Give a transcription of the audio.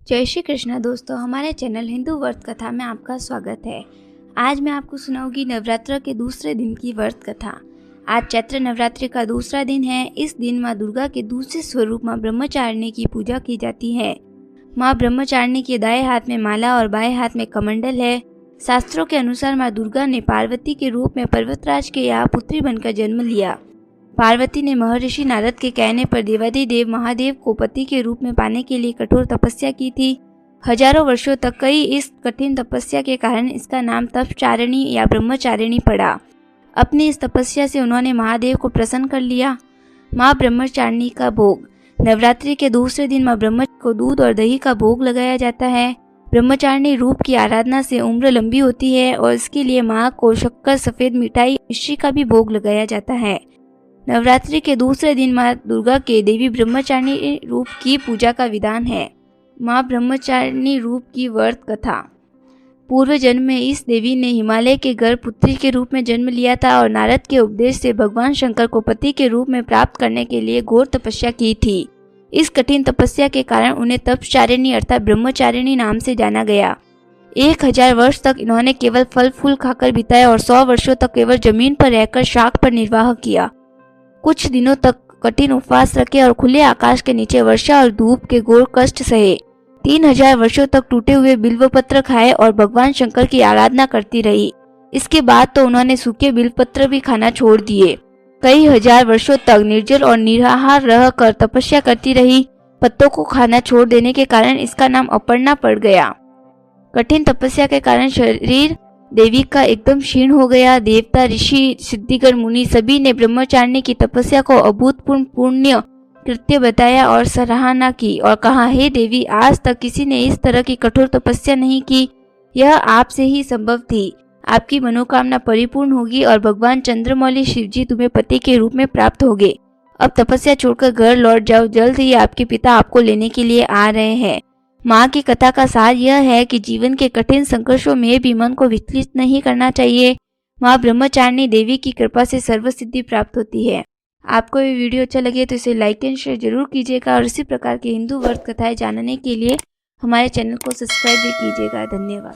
जय श्री कृष्ण दोस्तों, हमारे चैनल हिंदू व्रत कथा में आपका स्वागत है। आज मैं आपको सुनाऊंगी नवरात्र के दूसरे दिन की व्रत कथा। आज चैत्र नवरात्रि का दूसरा दिन है। इस दिन माँ दुर्गा के दूसरे स्वरूप माँ ब्रह्मचारिणी की पूजा की जाती है। माँ ब्रह्मचारिणी के दाएं हाथ में माला और बाएं हाथ में कमंडल है। शास्त्रों के अनुसार माँ दुर्गा ने पार्वती के रूप में पर्वतराज के यहाँ पुत्री बनकर जन्म लिया। पार्वती ने महर्षि नारद के कहने पर देवाधिदेव महादेव को पति के रूप में पाने के लिए कठोर तपस्या की थी। हजारों वर्षों तक कई इस कठिन तपस्या के कारण इसका नाम तपचारिणी या ब्रह्मचारिणी पड़ा। अपनी इस तपस्या से उन्होंने महादेव को प्रसन्न कर लिया। माँ ब्रह्मचारिणी का भोग। नवरात्रि के दूसरे दिन माँ ब्रह्म को दूध और दही का भोग लगाया जाता है। ब्रह्मचारिणी रूप की आराधना से उम्र लंबी होती है और इसके लिए माँ को शक्कर, सफेद मिठाई, मिश्री का भी भोग लगाया जाता है। नवरात्रि के दूसरे दिन माँ दुर्गा के देवी ब्रह्मचारिणी रूप की पूजा का विधान है। माँ ब्रह्मचारिणी रूप की व्रत कथा। पूर्व जन्म में इस देवी ने हिमालय के गर्भ पुत्री के रूप में जन्म लिया था और नारद के उपदेश से भगवान शंकर को पति के रूप में प्राप्त करने के लिए घोर तपस्या की थी। इस कठिन तपस्या के कारण उन्हें तपचारिणी अर्थात ब्रह्मचारिणी नाम से जाना गया। 1000 वर्ष तक इन्होंने केवल फल फूल खाकर बिताए और 100 वर्षों तक केवल जमीन पर रहकर शाख पर निर्वाह किया। कुछ दिनों तक कठिन उपवास रखे और खुले आकाश के नीचे वर्षा और धूप के घोर कष्ट सहे। 3000 वर्षों तक टूटे हुए बिल्वपत्र खाए और भगवान शंकर की आराधना करती रही। इसके बाद तो उन्होंने सूखे बिल्वपत्र भी खाना छोड़ दिए। कई हजार वर्षों तक निर्जल और निराहार रहकर तपस्या करती रही। पत्तों को खाना छोड़ देने के कारण इसका नाम अपर्णा पड़ गया। कठिन तपस्या के कारण शरीर देवी का एकदम क्षीण हो गया। देवता, ऋषि, सिद्धिगण, मुनि सभी ने ब्रह्मचारिणी की तपस्या को अभूतपूर्व पुण्य कृत्य बताया और सराहना की और कहा, हे देवी, आज तक किसी ने इस तरह की कठोर तपस्या नहीं की। यह आपसे ही संभव थी। आपकी मनोकामना परिपूर्ण होगी और भगवान चंद्रमौली शिवजी तुम्हें पति के रूप में प्राप्त होंगे। अब तपस्या छोड़कर घर लौट जाओ, जल्द ही आपके पिता आपको लेने के लिए आ रहे हैं। माँ की कथा का सार यह है कि जीवन के कठिन संघर्षों में भी मन को विचलित नहीं करना चाहिए। माँ ब्रह्मचारिणी देवी की कृपा से सर्व सिद्धि प्राप्त होती है। आपको ये वीडियो अच्छा लगे तो इसे लाइक एंड शेयर जरूर कीजिएगा और इसी प्रकार के हिंदू व्रत कथाएं जानने के लिए हमारे चैनल को सब्सक्राइब भी कीजिएगा। धन्यवाद।